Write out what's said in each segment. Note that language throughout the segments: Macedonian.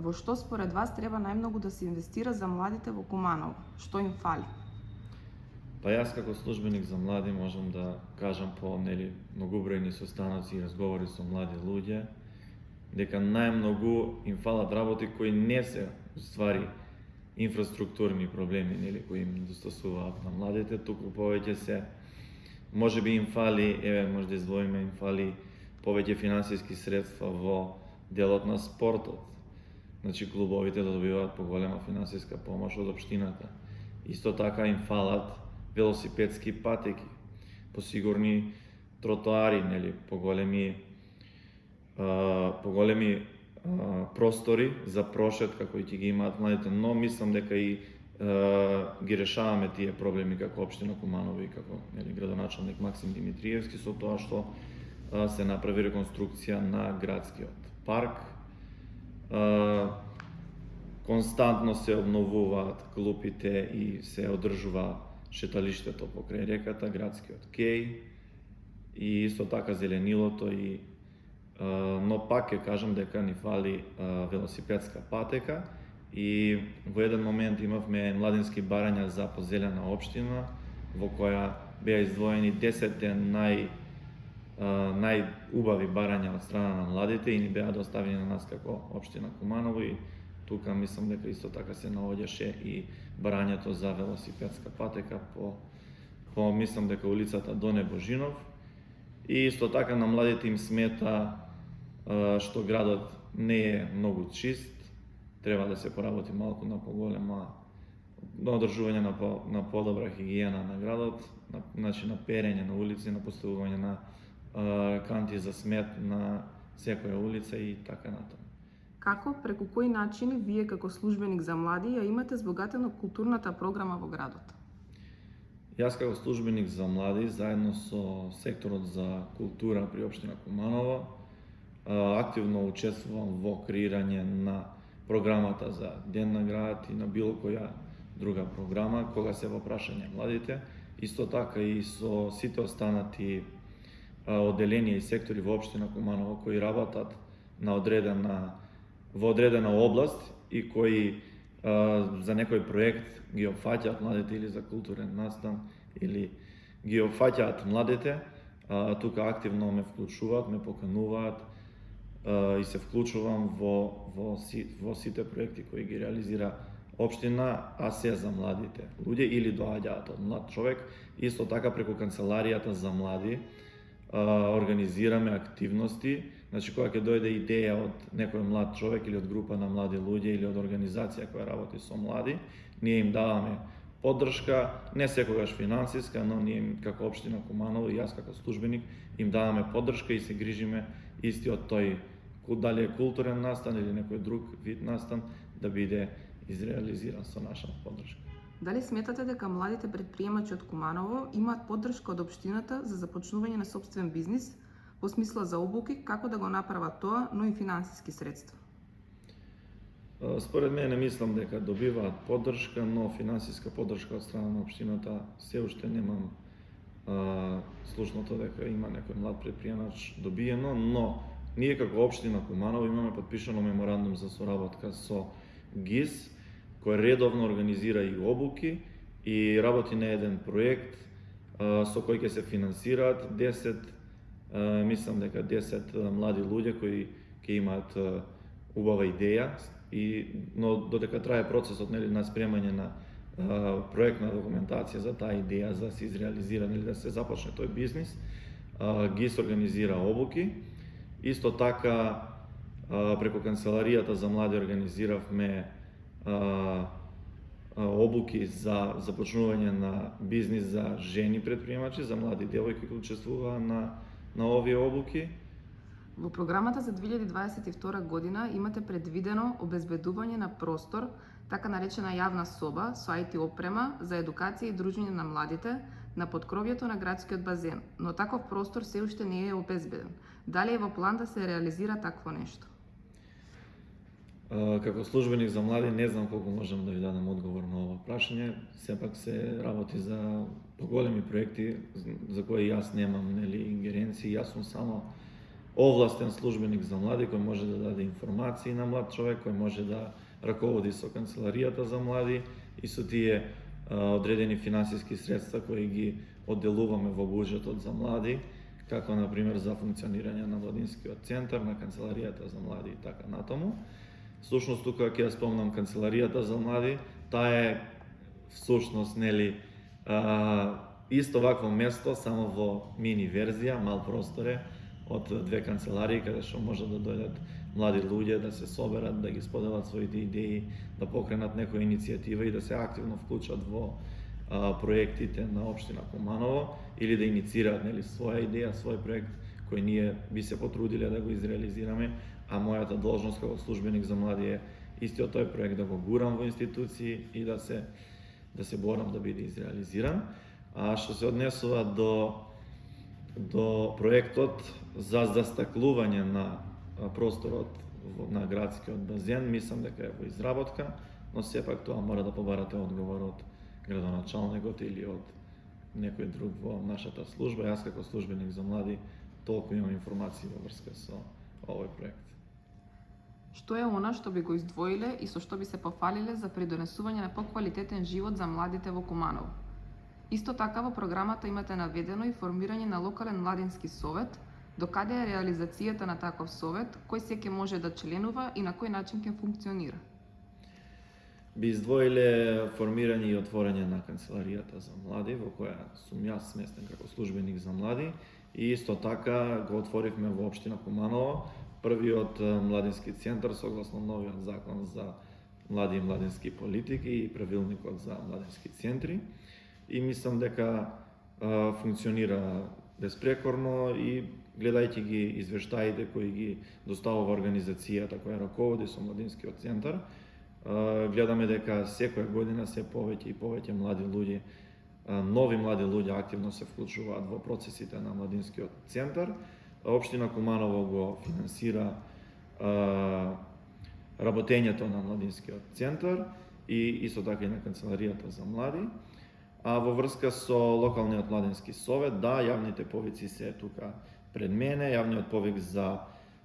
Во што според вас треба најмногу да се инвестира за младите во Куманово? Што им фали? Па јас како службеник за млади можам да кажам по многобројни состаноци и разговори со млади луѓе дека најмногу им фалат работи кои не се уствари инфраструктурни проблеми кои им недостасуваат на младите, туку повеќе се можеби им фали, може да издвоиме, им фали повеќе финансиски средства во делот на спортот. Значи клубовите да добиваат поголема финансиска помош од општината. Исто така им фалат велосипедски патеки, посигурни тротоари, поголеми простори за прошетка кои ќе ги имаат младите, но мислам дека и ги решаваме тие проблеми како општина Куманово и како градоначалник Максим Димитриевски со тоа што се направи реконструкција на градскиот парк. Константно се обновуваат клупите и се одржува шеталиштето покрај реката, градскиот кеј и исто така зеленилото но пак ќе кажам дека ни фали велосипедска патека и во еден момент имавме младински барања за позелена општина во која беа издвоени 10 најубави барања од страна на младите и ни беа доставени на нас како општина Куманово и тука мислам дека исто така се наоѓаше и барањето за велосипедска патека по мислам дека улицата Доне Божинов и исто така на младите им смета што градот не е многу чист, треба да се поработи малку на поголема на одржување на подобра хигиена на градот, значи на перење на улици, на поставување на канти за смет на секоја улица и така натаму. Како, преку кои начини вие како службеник за млади ја имате збогатено културната програма во градот? Јас како службеник за млади, заедно со секторот за култура при општина Куманово, активно учествувам во креирање на програмата за Ден на градот и на било која друга програма, кога се во прашање младите. Исто така и со сите останати одделенија и сектори во општина Куманово кои работат во одредена област и кои за некој проект ги опфаќаат младите или за културен настан или ги опфаќаат младите, тука активно ме вклучуваат, ме покануваат и се вклучувам во сите проекти кои ги реализира општина, а се за младите луѓе или доаѓаат од млад човек. Исто така преку канцеларијата за млади организираме активности, значи кога ќе дојде идеја од некој млад човек или од група на млади луѓе или од организација која работи со млади, ние им даваме поддршка, не секогаш финансиска, но ние како општина Куманово и јас како службеник им даваме поддршка и се грижиме истиот тој, дали е културен настан или некој друг вид настан, да биде изреализиран со наша поддршка. Дали сметате дека младите претприемачи од Куманово имаат поддршка од општината за започнување на сопствен бизнис, во смисла за обуки, како да го направат тоа, но и финансиски средства? Според мене мислам дека добиваат поддршка, но финансиска поддршка од страна на општината се уште немам слушното дека има некој млад претприемач добиено, но ние како општина Куманово имаме подпишано меморандум за соработка со ГИС, кој редовно организира и обуки и работи на еден проект со кој ќе се финансираат 10 млади луѓе кои ќе имаат убава идеја, но додека трае процесот на спремање на проектна документација за таа идеја за да се изреализира или да се започне тој бизнис, ГИС организира обуки. Исто така преку канцеларијата за млади организиравме обуки за започнување на бизнис за жени претприемачи, за млади девојки кои учествуваа на овие обуки. Во програмата за 2022 година имате предвидено обезбедување на простор, така наречена јавна соба со IT опрема за едукација и дружење на младите на поткровјето на градскиот базен, но таков простор се уште не е обезбеден. Дали е во план да се реализира такво нешто? Како службеник за млади не знам колку можам да ви дадам одговор на ова прашање. Сепак се работи за поголеми проекти за кои јас немам ингеренции. Јас сум само овластен службеник за млади кој може да даде информации на млад човек, кој може да раководи со канцеларијата за млади и со тие одредени финансиски средства кои ги одделуваме во буџетот за млади, како на пример за функционирање на младинскиот центар, на канцеларијата за млади и така натаму. Всушност тука ќе ја спомнам канцеларијата за млади, таа е всушност нели исто вакво место, само во мини верзија, мал просторе од две канцеларии каде што може да дојдат млади луѓе да се соберат, да ги споделат своите идеи, да покренат некоја иницијатива и да се активно вклучат во проектите на општина Куманово или да иницираат нели своја идеја, свој проект кој ние би се потрудиле да го изреализираме, а мојата должност како службеник за млади е истиот тој проект да го гурам во институции и да се борам да биде изреализиран. А што се однесува до проектот за застаклување на просторот на градскиот базен, мислам дека е во изработка, но сепак тоа мора да побарате одговор од градоначалникот или од некој друг во нашата служба. Јас како службеник за млади толку имам информации во врска со овој проект. Што е она што би го издвоиле и со што би се пофалиле за придонесување на поквалитетен живот за младите во Куманово? Исто така во програмата имате наведено и формирање на локален младински совет, докаде е реализацијата на таков совет, кој секој може да членува и на кој начин ќе функционира? Би издвоиле формирање и отворање на канцеларијата за млади, во која сум јас сместен како службеник за млади, и исто така го отворивме во општина Куманово првиот младински центар согласно новиот закон за млади и младински политики и правилникот за младински центри. И мислам дека функционира безпрекорно и гледајќи ги извештаите кои ги доставува организацијата која раководи со младинскиот центар, гледаме дека секоја година се повеќе и повеќе млади луѓе, нови млади луѓе активно се вклучуваат во процесите на младинскиот центар. Општина Куманово го финансира работењето на младинскиот центар и исто така и на канцеларијата за млади. А во врска со локалниот младински совет, да, јавните повици се тука пред мене, јавниот повик за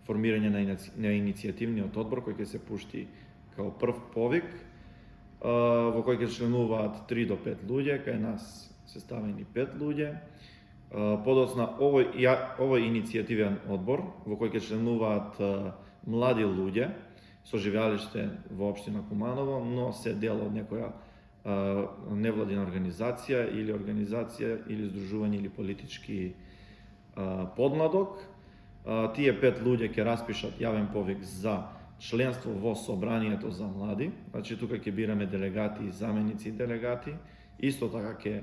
формирање на иницијативниот одбор кој ќе се пушти као прв повик, во кој ќе членуваат 3 до 5 луѓе, кај нас се ставени 5 луѓе. Подоцна овој иницијативен одбор во кој ќе членуваат млади луѓе со живеалиште во општина Куманово, но се дел од некоја невладина организација или здружување или политички подмладок. Тие 5 луѓе ќе распишат јавен повик за членство во собранието за млади, значи тука ќе бираме делегати и заменици делегати, исто така ќе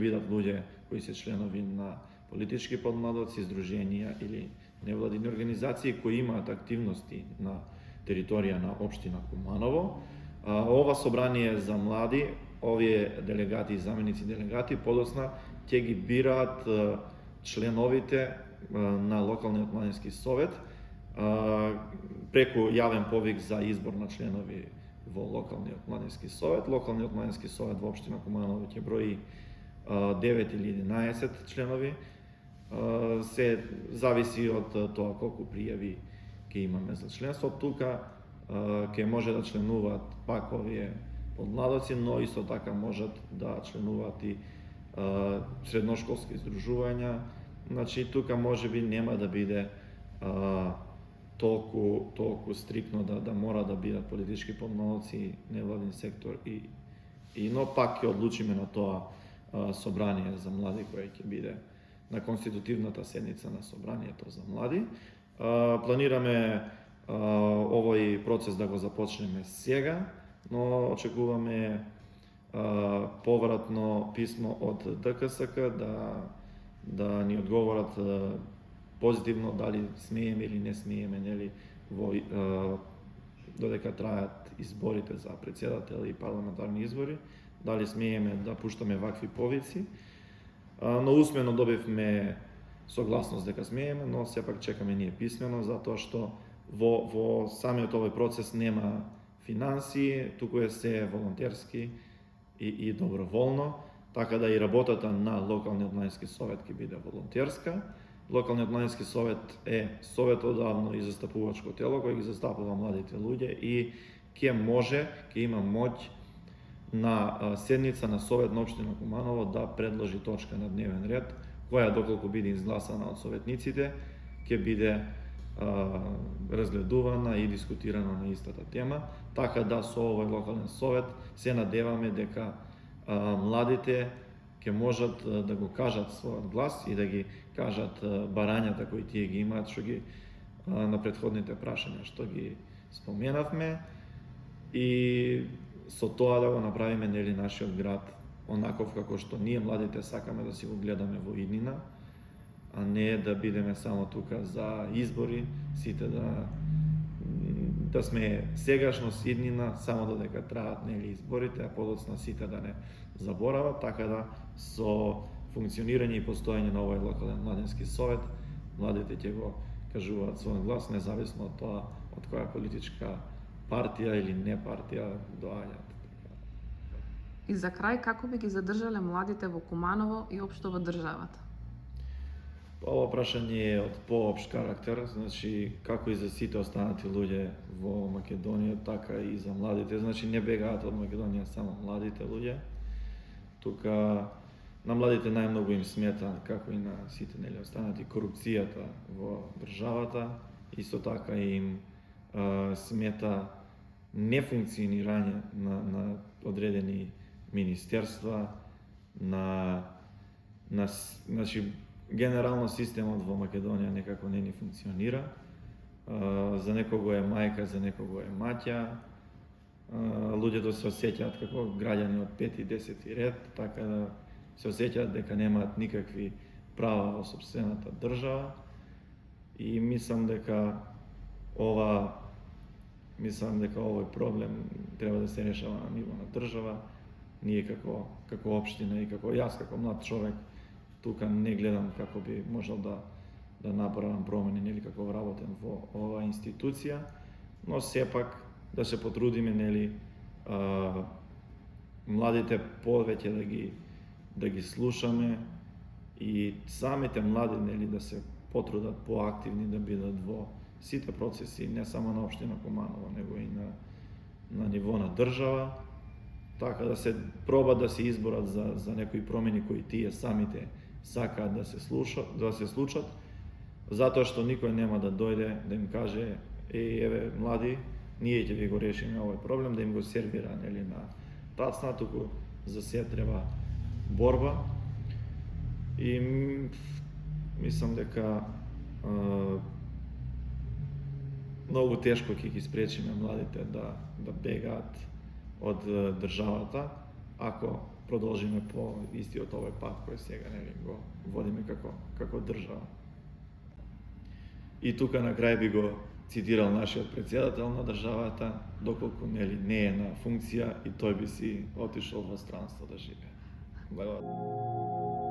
бидат луѓе кои се членови на политички подмладоци, здруженија или невладини организации кои имаат активности на територија на општина Куманово. Ова собрание за млади, овие делегати и заменици делегати, подоцна ќе ги бираат членовите на локалниот младински совет преку јавен повик за избор на членови во локалниот младински совет. Локалниот младински совет во општина Куманово ќе брои 9 или 11 членови. Се зависи од тоа колку пријави ќе имаме за членство. Тука ќе може да членуваат пак овие подмладоци, но исто така можат да членуваат и средношколски здружувања. Значи тука можеби нема да биде толку стрикно да мора да бидат политички подмладоци, невладин сектор но пак ќе одлучиме на тоа собрание за млади кое ќе биде на конститутивната седница на собранието за млади. Планираме овој процес да го започнеме сега, но очекуваме повратно писмо од ДКСК да ни одговорат позитивно дали смееме или не смееме, нели, додека траат изборите за претседател и парламентарни избори, дали смееме да пуштаме вакви повици. Но усмено добивме согласност дека смееме, но сепак чекаме ние писмено, затоа што во самиот овој процес нема финансии, туку е се волонтерски и доброволно, така да и работата на локалниот младински совет ќе биде волонтерска. Локалниот младински совет е советодавно и застапувачко тело кој ги застапува младите луѓе и ќе има моќ на седница на Совет на општина Куманово да предложи точка на дневен ред, која доколку биде изгласана од советниците, ќе биде разгледувана и дискутирана на истата тема, така да со овој локален совет се надеваме дека младите ќе можат да го кажат својот глас и да ги кажат барањата кои тие ги имаат, што ги на претходните прашања што ги споменавме, и со тоа да го направиме нели нашиот град онаков како што ние младите сакаме да си го гледаме во иднина, а не да бидеме само тука за избори, сите да сме сегашност иднина, само додека траат нели изборите, а подоцна сите да не заборават, така да со функционирање и постоење на овој локален младински совет, младите ќе го кажуваат својот глас, независно од тоа од која политичка партија или не партија доаѓаат. И за крај, како би ги задржале младите во Куманово и општо во државата? Ова прашање е од поопшт карактер, значи како и за сите останати луѓе во Македонија, така и за младите, значи не бегаат од Македонија само младите луѓе. Тука на младите најмногу им смета, како и на сите нели останати, корупцијата во државата, исто така им смета нефункционирање на одредени министерства, значи генерално системот во Македонија некако не ни функционира. За некого е мајка, за некого е маќа. Луѓето се осеќаат како граѓани од 5 и 10 ред, така да се осеќаат дека немаат никакви права во сопствената држава. И мислам дека овој проблем треба да се решава на ниво на држава. Ние како општина и како јас како млад човек тука не гледам како би можел да направам промени или како вработен во оваа институција, но сепак да се потрудиме нели младите повеќе да ги слушаме и самите млади нели да се потрудат поактивни да бидат во сите процеси, не само на општина Куманово, него и на ниво на држава, така да се пробат да се изборат за некои промени кои тие самите сакаат да се случат, затоа што никој нема да дојде да им каже еве млади, ние ќе ви го решиме овој проблем, да им го сервира нели на тацна, туку за се треба борба. И мислам дека многу тешко ќе ги спречиме младите да бегаат од државата, ако продолжиме по истиот овој пат кој сега нели го водиме како држава. И тука на крај би го цитирал нашиот претседател на државата, доколку нели не е на функција и тој би си отишол во странство да живее. Благодарам.